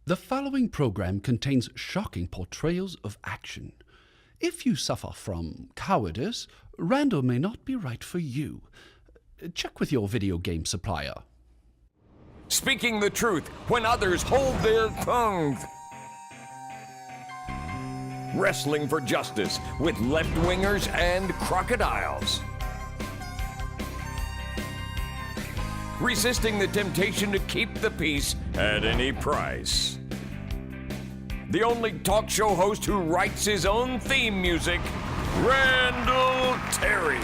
The following program contains shocking portrayals of action. If you suffer from cowardice, Randall may not be right for you. Check with your video game supplier. Speaking the truth when others hold their tongues. Wrestling for justice with left-wingers and crocodiles. Resisting the temptation to keep the peace at any price. The only talk show host who writes his own theme music, Randall Terry.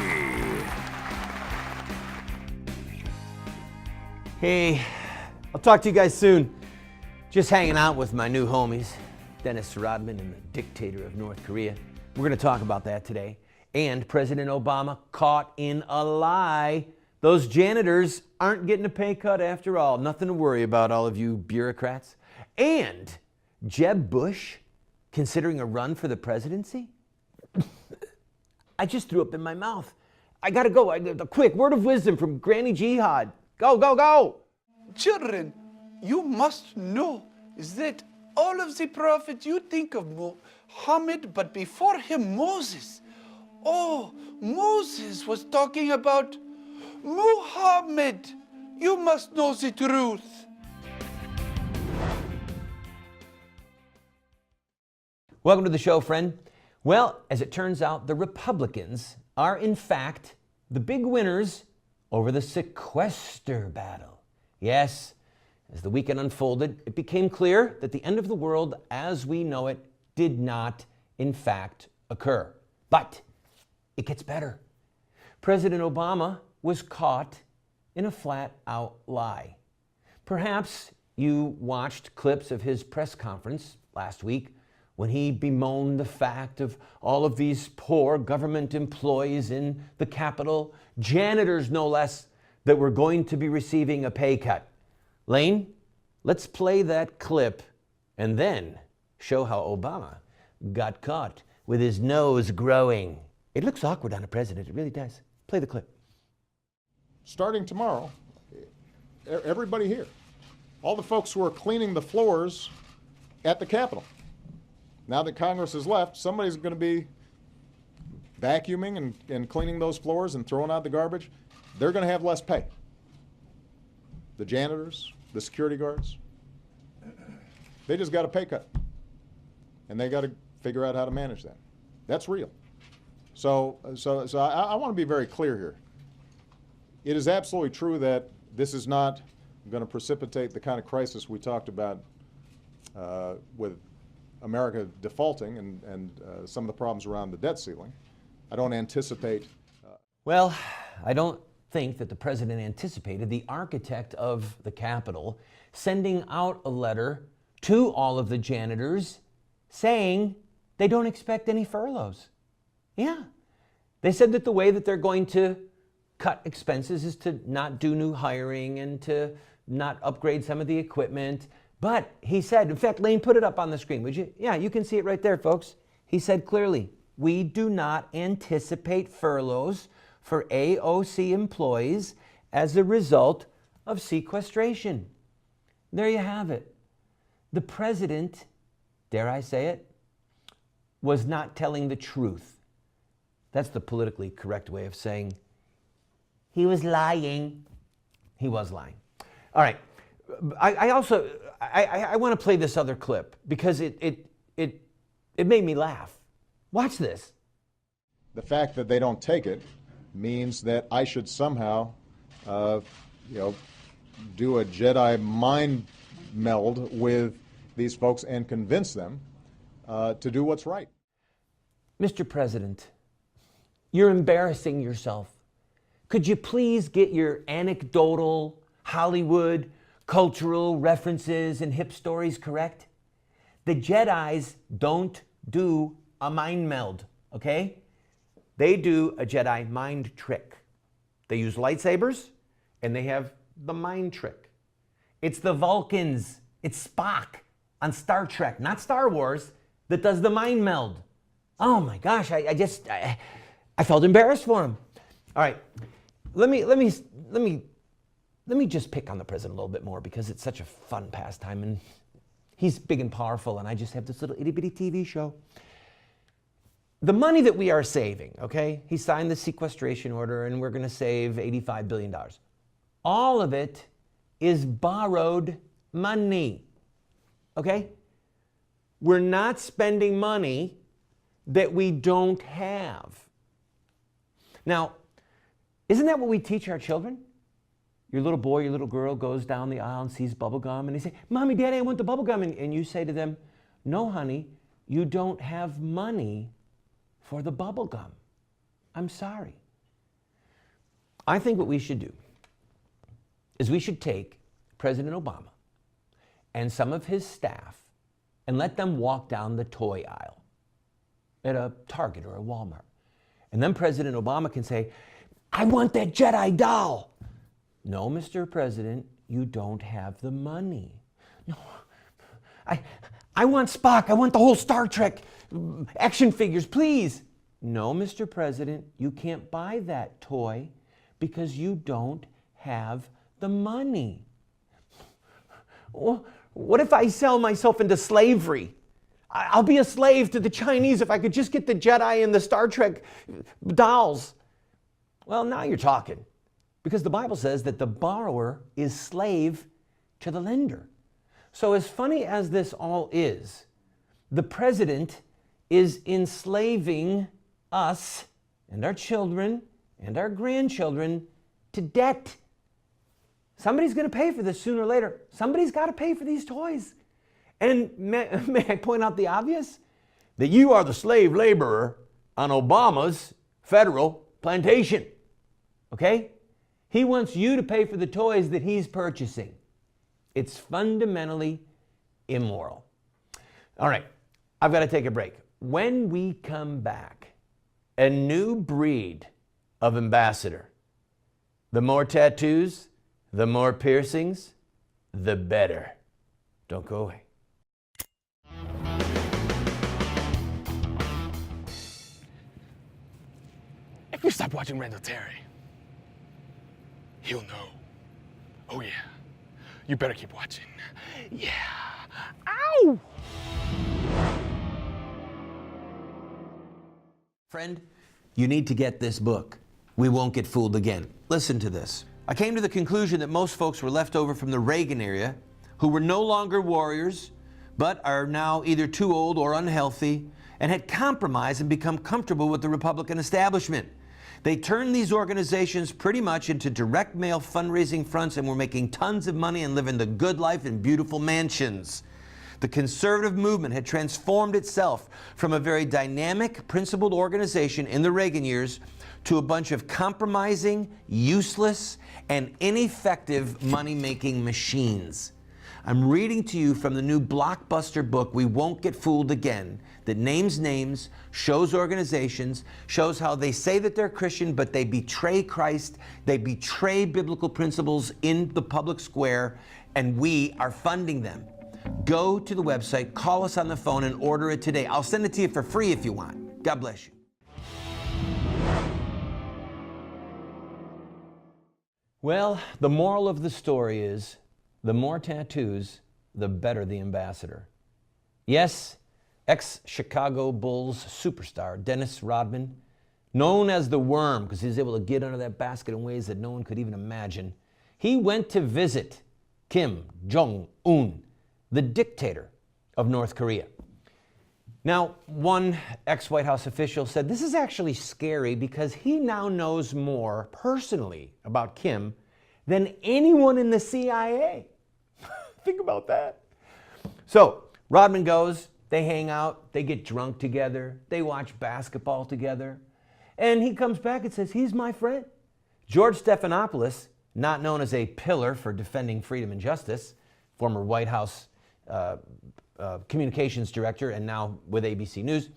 Hey, I'll talk to you guys soon. Just hanging out with my new homies, Dennis Rodman and the dictator of North Korea. We're going to talk about that today. And President Obama caught in a lie. Those janitors aren't getting a pay cut after all. Nothing to worry about, all of you bureaucrats. And Jeb Bush considering a run for the presidency? I just threw up in my mouth. I gotta go. A quick word of wisdom from Granny Jihad. Go, go, go! Children, you must know is that all of the prophets, you think of Muhammad, but before him, Moses. Oh, Moses was talking about Muhammad. You must know the truth. Welcome to the show, friend. Well, as it turns out, the Republicans are in fact the big winners over the sequester battle. Yes, as the weekend unfolded, it became clear that the end of the world as we know it did not, in fact, occur. But it gets better. President Obama was caught in a flat-out lie. Perhaps you watched clips of his press conference last week when he bemoaned the fact of all of these poor government employees in the Capitol, janitors no less, that were going to be receiving a pay cut. Lane, let's play that clip and then show how Obama got caught with his nose growing. It looks awkward on a president, it really does. Play the clip. Starting tomorrow, everybody here, all the folks who are cleaning the floors at the Capitol, now that Congress has left, somebody's going to be vacuuming and cleaning those floors and throwing out the garbage. They're going to have less pay. The janitors, the security guards, they just got a pay cut. And they got to figure out how to manage that. That's real. So I want to be very clear here. It is absolutely true that this is not going to precipitate the kind of crisis we talked about with America defaulting and some of the problems around the debt ceiling. I don't anticipate. Well, I don't think that the president anticipated the architect of the Capitol sending out a letter to all of the janitors saying they don't expect any furloughs. Yeah. They said that the way that they're going to cut expenses is to not do new hiring and to not upgrade some of the equipment. But he said, in fact, Lane, put it up on the screen, would you? Yeah, you can see it right there, folks. He said clearly, we do not anticipate furloughs for AOC employees as a result of sequestration. There you have it. The president, dare I say it, was not telling the truth. That's the politically correct way of saying he was lying. He was lying. All right. I also want to play this other clip because it made me laugh. Watch this. The fact that they don't take it means that I should somehow, do a Jedi mind meld with these folks and convince them to do what's right. Mr. President, you're embarrassing yourself. Could you please get your anecdotal, Hollywood, cultural references and hip stories correct? The Jedis don't do a mind meld, okay? They do a Jedi mind trick. They use lightsabers and they have the mind trick. It's the Vulcans, it's Spock on Star Trek, not Star Wars, that does the mind meld. Oh my gosh, I felt embarrassed for him. All right, let me just pick on the president a little bit more because it's such a fun pastime and he's big and powerful, and I just have this little itty-bitty TV show. The money that we are saving, okay? He signed the sequestration order, and we're going to save $85 billion. All of it is borrowed money, okay? We're not spending money that we don't have. Now, isn't that what we teach our children? Your little boy, your little girl goes down the aisle and sees bubble gum, and they say, Mommy, Daddy, I want the bubble gum. And you say to them, no, honey, you don't have money for the bubble gum. I'm sorry. I think what we should do is we should take President Obama and some of his staff and let them walk down the toy aisle at a Target or a Walmart. And then President Obama can say, I want that Jedi doll. No, Mr. President, you don't have the money. No, I want Spock. I want the whole Star Trek action figures, please. No, Mr. President, you can't buy that toy because you don't have the money. What if I sell myself into slavery? I'll be a slave to the Chinese if I could just get the Jedi and the Star Trek dolls. Well, now you're talking. Because the Bible says that the borrower is slave to the lender. So as funny as this all is, the president is enslaving us and our children and our grandchildren to debt. Somebody's going to pay for this sooner or later. Somebody's got to pay for these toys. And may I point out the obvious? That you are the slave laborer on Obama's federal plantation. Okay? He wants you to pay for the toys that he's purchasing. It's fundamentally immoral. All right, I've got to take a break. When we come back, a new breed of ambassador. The more tattoos, the more piercings, the better. Don't go away. If you stop watching Randall Terry, he'll know. Oh yeah, you better keep watching. Yeah, ow! Friend, you need to get this book. We Won't Get Fooled Again. Listen to this. I came to the conclusion that most folks were left over from the Reagan era who were no longer warriors, but are now either too old or unhealthy and had compromised and become comfortable with the Republican establishment. They turned these organizations pretty much into direct mail fundraising fronts and were making tons of money and living the good life in beautiful mansions. The conservative movement had transformed itself from a very dynamic, principled organization in the Reagan years to a bunch of compromising, useless, and ineffective money-making machines. I'm reading to you from the new blockbuster book, We Won't Get Fooled Again, that names names, shows organizations, shows how they say that they're Christian, but they betray Christ, they betray biblical principles in the public square, and we are funding them. Go to the website, call us on the phone, and order it today. I'll send it to you for free if you want. God bless you. Well, the moral of the story is, the more tattoos, the better the ambassador. Yes, ex-Chicago Bulls superstar Dennis Rodman, known as the Worm because he was able to get under that basket in ways that no one could even imagine, he went to visit Kim Jong-un, the dictator of North Korea. Now, one ex-White House official said this is actually scary because he now knows more personally about Kim than anyone in the CIA. Think about that. So, Rodman goes, they hang out, they get drunk together, they watch basketball together, and he comes back and says, he's my friend. George Stephanopoulos, not known as a pillar for defending freedom and justice, former White House communications director and now with ABC News,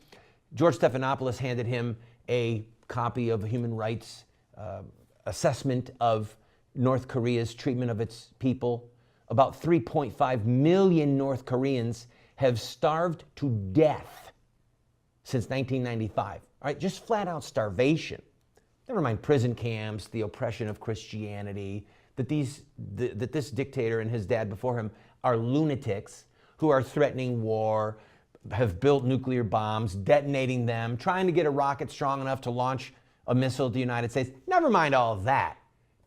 George Stephanopoulos handed him a copy of a human rights assessment of North Korea's treatment of its people. About 3.5 million North Koreans have starved to death since 1995. All right, just flat out starvation. Never mind prison camps, the oppression of Christianity, that this dictator and his dad before him are lunatics who are threatening war, have built nuclear bombs, detonating them, trying to get a rocket strong enough to launch a missile at the United States. Never mind all of that.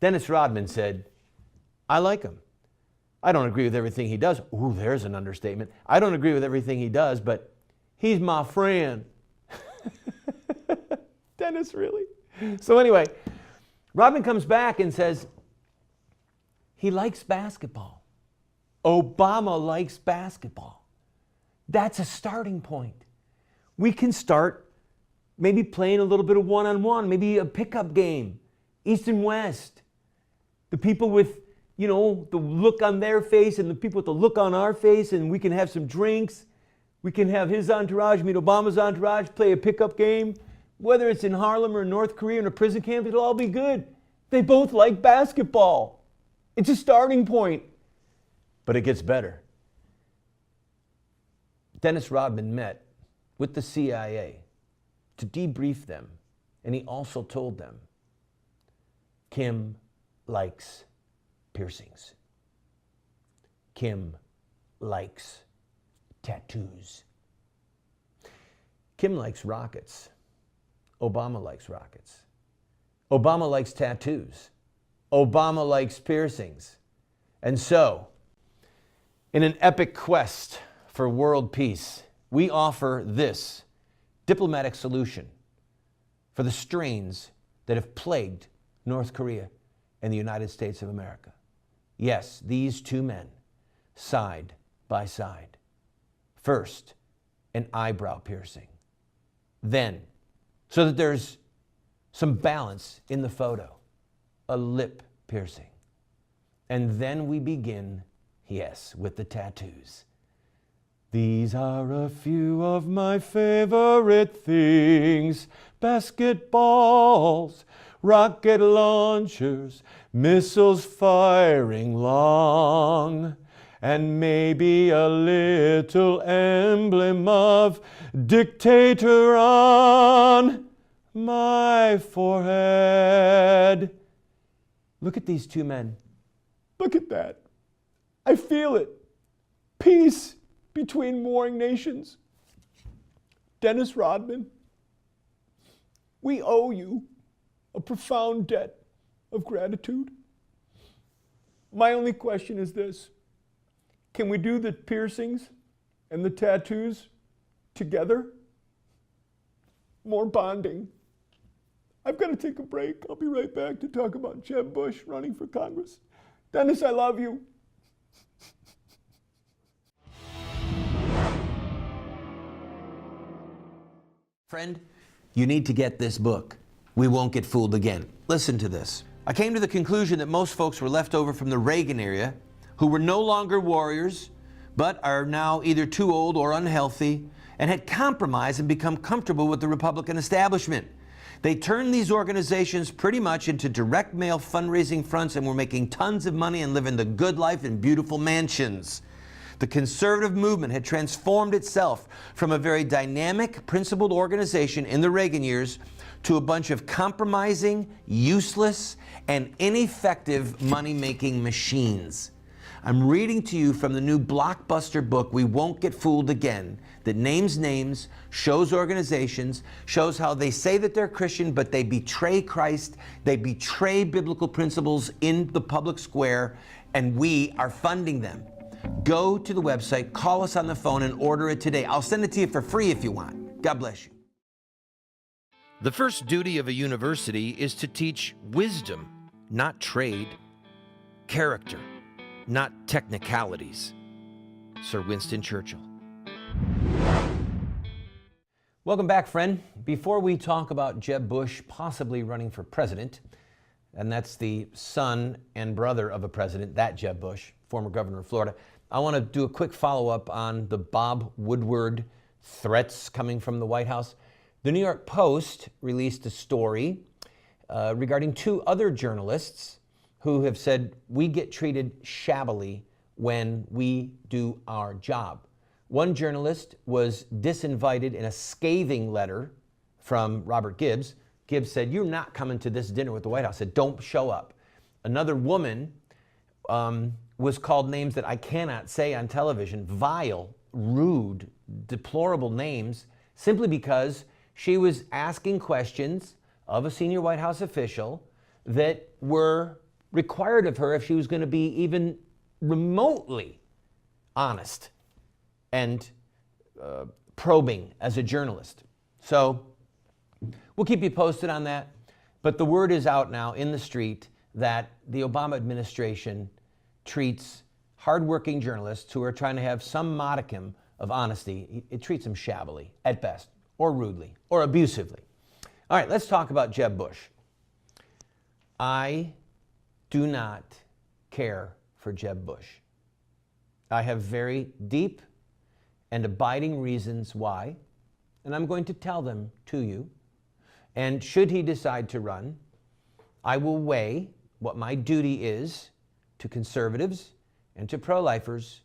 Dennis Rodman said, I like him. I don't agree with everything he does. Ooh, there's an understatement. I don't agree with everything he does, but he's my friend. Dennis, really? So anyway, Rodman comes back and says he likes basketball. Obama likes basketball. That's a starting point. We can start maybe playing a little bit of one-on-one, maybe a pickup game, East and West. The people with, you know, the look on their face and the people with the look on our face, and we can have some drinks. We can have his entourage meet Obama's entourage, play a pickup game. Whether it's in Harlem or North Korea in a prison camp, it'll all be good. They both like basketball. It's a starting point. But it gets better. Dennis Rodman met with the CIA to debrief them, and he also told them, Kim likes piercings. Kim likes tattoos. Kim likes rockets. Obama likes rockets. Obama likes tattoos. Obama likes piercings. And so, in an epic quest for world peace, we offer this diplomatic solution for the strains that have plagued North Korea and the United States of America. Yes, these two men, side by side. First, an eyebrow piercing. Then, so that there's some balance in the photo, a lip piercing. And then we begin, yes, with the tattoos. These are a few of my favorite things: basketballs, rocket launchers, missiles firing long, and maybe a little emblem of dictator on my forehead. Look at these two men. Look at that. I feel it. Peace between warring nations. Dennis Rodman, we owe you a profound debt of gratitude. My only question is this: can we do the piercings and the tattoos together? More bonding. I've got to take a break. I'll be right back to talk about Jeb Bush running for Congress. Dennis, I love you. Friend, you need to get this book, We Won't Get Fooled Again. Listen to this. I came to the conclusion that most folks were left over from the Reagan era who were no longer warriors, but are now either too old or unhealthy, and had compromised and become comfortable with the Republican establishment. They turned these organizations pretty much into direct mail fundraising fronts and were making tons of money and living the good life in beautiful mansions. The conservative movement had transformed itself from a very dynamic, principled organization in the Reagan years to a bunch of compromising, useless, and ineffective money-making machines. I'm reading to you from the new blockbuster book, We Won't Get Fooled Again, that names names, shows organizations, shows how they say that they're Christian, but they betray Christ, they betray biblical principles in the public square, and we are funding them. Go to the website, call us on the phone, and order it today. I'll send it to you for free if you want. God bless you. The first duty of a university is to teach wisdom, not trade, character, not technicalities. Sir Winston Churchill. Welcome back, friend. Before we talk about Jeb Bush possibly running for president, and that's the son and brother of a president, that Jeb Bush, former governor of Florida, I want to do a quick follow-up on the Bob Woodward threats coming from the White House. The New York Post released a story regarding two other journalists who have said we get treated shabbily when we do our job. One journalist was disinvited in a scathing letter from Robert Gibbs. Gibbs said, "You're not coming to this dinner with the White House." Said, "Don't show up." Another woman was called names that I cannot say on television, vile, rude, deplorable names, simply because she was asking questions of a senior White House official that were required of her if she was going to be even remotely honest and probing as a journalist. So we'll keep you posted on that. But the word is out now in the street that the Obama administration treats hardworking journalists who are trying to have some modicum of honesty, it treats them shabbily at best, or rudely, or abusively. All right, let's talk about Jeb Bush. I do not care for Jeb Bush. I have very deep and abiding reasons why, and I'm going to tell them to you. And should he decide to run, I will weigh what my duty is to conservatives and to pro-lifers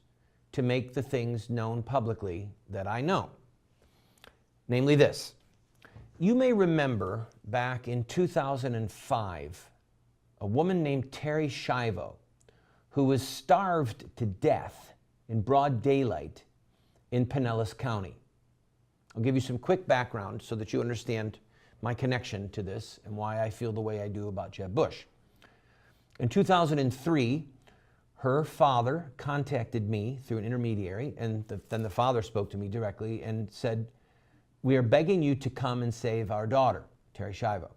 to make the things known publicly that I know. Namely this. You may remember back in 2005, a woman named Terry Schiavo, who was starved to death in broad daylight in Pinellas County. I'll give you some quick background so that you understand my connection to this and why I feel the way I do about Jeb Bush. In 2003, her father contacted me through an intermediary, and then the father spoke to me directly and said, "We are begging you to come and save our daughter, Terry Schiavo."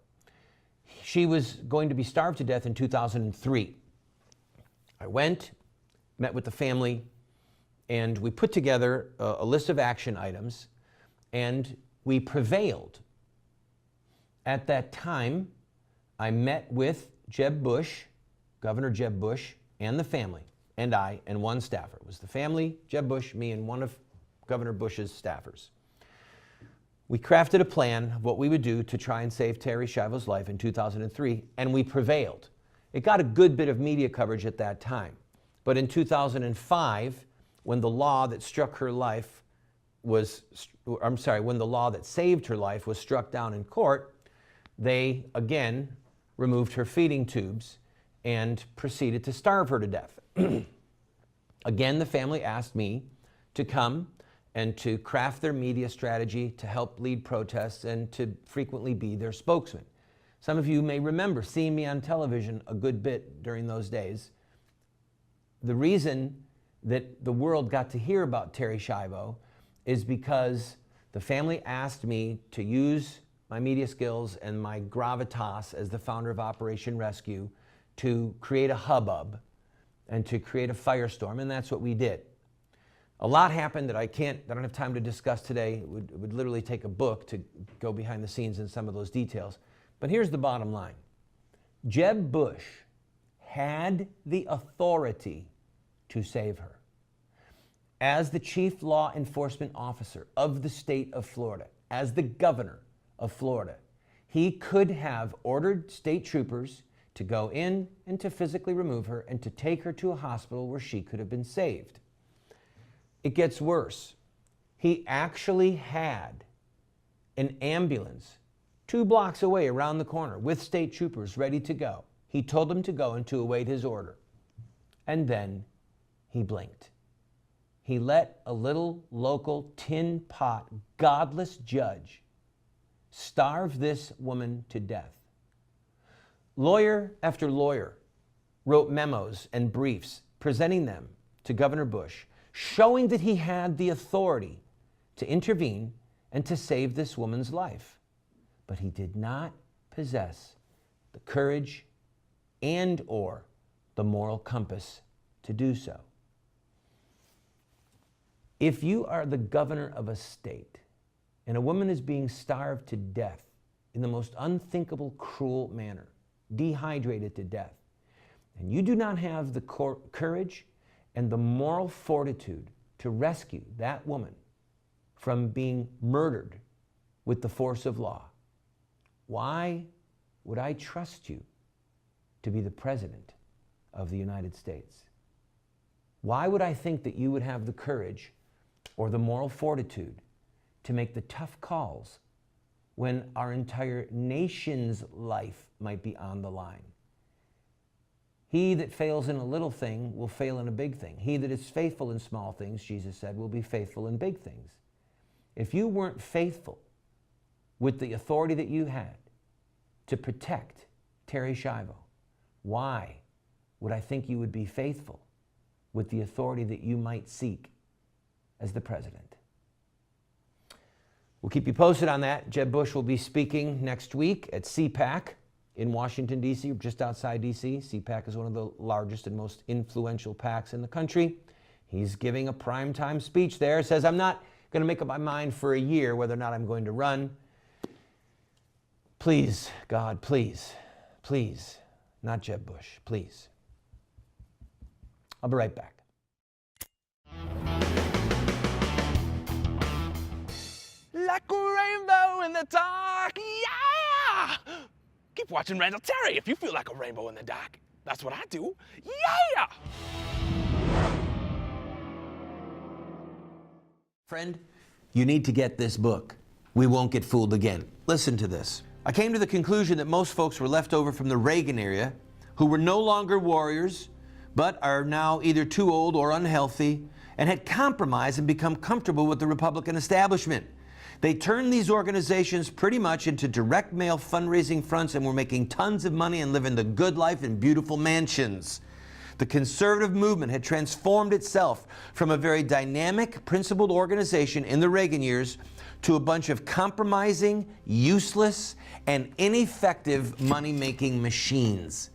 She was going to be starved to death in 2003. I went, met with the family, and we put together a list of action items, and we prevailed. At that time, I met with Jeb Bush, Governor Jeb Bush, and the family, and I, and one staffer. It was the family, Jeb Bush, me, and one of Governor Bush's staffers. We crafted a plan of what we would do to try and save Terry Schiavo's life in 2003, and we prevailed. It got a good bit of media coverage at that time. But in 2005, when the law that struck her life was, when the law that saved her life was struck down in court, they again removed her feeding tubes and proceeded to starve her to death. Again, the family asked me to come and to craft their media strategy to help lead protests and to frequently be their spokesman. Some of you may remember seeing me on television a good bit during those days. The reason that the world got to hear about Terry Schiavo is because the family asked me to use my media skills and my gravitas as the founder of Operation Rescue to create a hubbub and to create a firestorm, and that's what we did. A lot happened that I don't have time to discuss today. It would literally take a book to go behind the scenes in some of those details. But here's the bottom line. Jeb Bush had the authority to save her. As the chief law enforcement officer of the state of Florida, as the governor of Florida, he could have ordered state troopers to go in and to physically remove her and to take her to a hospital where she could have been saved. It gets worse. He actually had an ambulance 2 blocks away around the corner with state troopers ready to go. He told them to go and to await his order. And then he blinked. He let a little local tin pot, godless judge starve this woman to death. Lawyer after lawyer wrote memos and briefs presenting them to Governor Bush, showing that he had the authority to intervene and to save this woman's life. But he did not possess the courage and or the moral compass to do so. If you are the governor of a state and a woman is being starved to death in the most unthinkable, cruel manner, dehydrated to death, and you do not have the courage and the moral fortitude to rescue that woman from being murdered with the force of law, why would I trust you to be the president of the United States? Why would I think that you would have the courage or the moral fortitude to make the tough calls when our entire nation's life might be on the line? He that fails in a little thing will fail in a big thing. He that is faithful in small things, Jesus said, will be faithful in big things. If you weren't faithful with the authority that you had to protect Terry Schiavo, why would I think you would be faithful with the authority that you might seek as the president? We'll keep you posted on that. Jeb Bush will be speaking next week at CPAC in Washington, D.C., just outside D.C. CPAC is one of the largest and most influential PACs in the country. He's giving a primetime speech there. Says, I'm not going to make up my mind for a year whether or not I'm going to run. Please, God, please, please, not Jeb Bush, please. I'll be right back. Like a rainbow in the dark, yeah! Keep watching Randall Terry if you feel like a rainbow in the dark. That's what I do, yeah! Friend, you need to get this book, We Won't Get Fooled Again. Listen to this. I came to the conclusion that most folks were left over from the Reagan era who were no longer warriors, but are now either too old or unhealthy and had compromised and become comfortable with the Republican establishment. They turned these organizations pretty much into direct mail fundraising fronts and were making tons of money and living the good life in beautiful mansions. The conservative movement had transformed itself from a very dynamic, principled organization in the Reagan years to a bunch of compromising, useless, and ineffective money-making machines.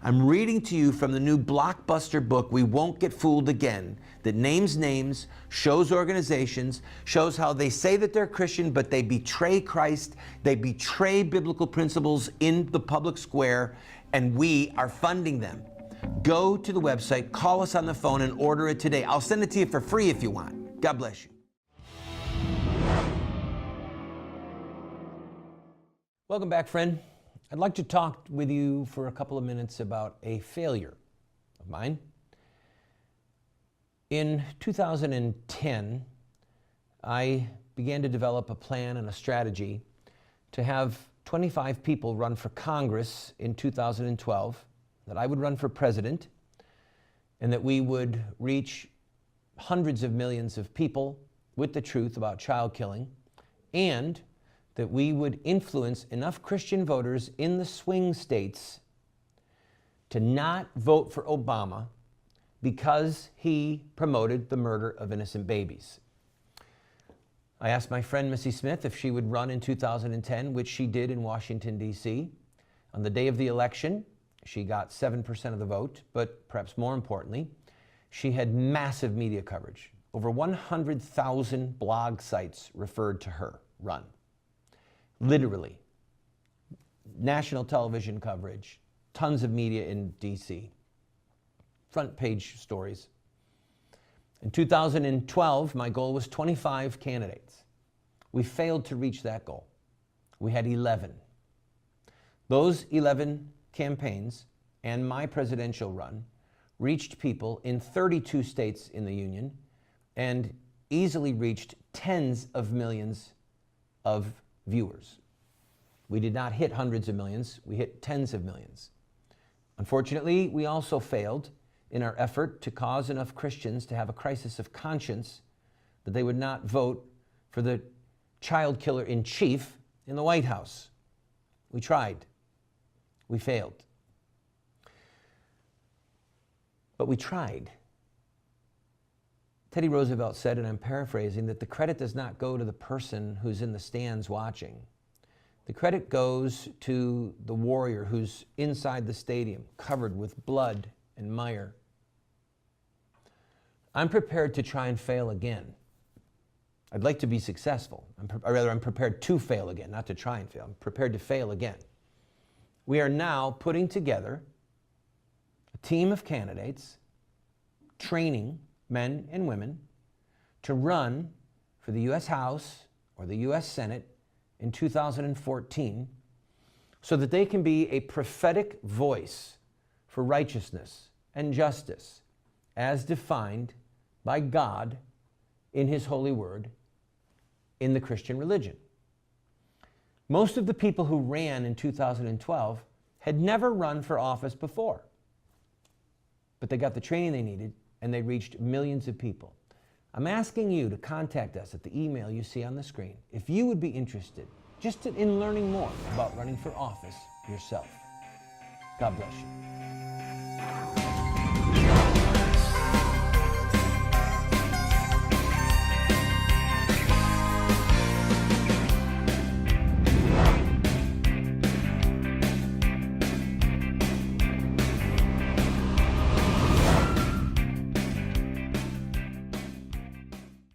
I'm reading to you from the new blockbuster book, We Won't Get Fooled Again, that names names, shows organizations, shows how they say that they're Christian, but they betray Christ, they betray biblical principles in the public square, and we are funding them. Go to the website, call us on the phone, and order it today. I'll send it to you for free if you want. God bless you. Welcome back, friend. I'd like to talk with you for a couple of minutes about a failure of mine. In 2010, I began to develop a plan and a strategy to have 25 people run for Congress in 2012, that I would run for president, and that we would reach hundreds of millions of people with the truth about child killing, and that we would influence enough Christian voters in the swing states to not vote for Obama because he promoted the murder of innocent babies. I asked my friend Missy Smith if she would run in 2010, which she did in Washington, D.C. On the day of the election, she got 7% of the vote, but perhaps more importantly, she had massive media coverage. Over 100,000 blog sites referred to her run. Literally. National television coverage, tons of media in D.C., front page stories. In 2012, my goal was 25 candidates. We failed to reach that goal. We had 11. Those 11 campaigns and my presidential run reached people in 32 states in the Union and easily reached tens of millions of viewers. We did not hit hundreds of millions, we hit tens of millions. Unfortunately, we also failed in our effort to cause enough Christians to have a crisis of conscience that they would not vote for the child killer in chief in the White House. We tried. We failed. But we tried. Teddy Roosevelt said, and I'm paraphrasing, that the credit does not go to the person who's in the stands watching. The credit goes to the warrior who's inside the stadium, covered with blood and mire. I'm prepared to try and fail again. I'd like to be successful. I'm prepared to fail again, not to try and fail. I'm prepared to fail again. We are now putting together a team of candidates, training men and women to run for the U.S. House or the U.S. Senate in 2014 so that they can be a prophetic voice for righteousness and justice as defined by God in His holy word in the Christian religion. Most of the people who ran in 2012 had never run for office before. but they got the training they needed and they reached millions of people. I'm asking you to contact us at the email you see on the screen if you would be interested just in learning more about running for office yourself. God bless you.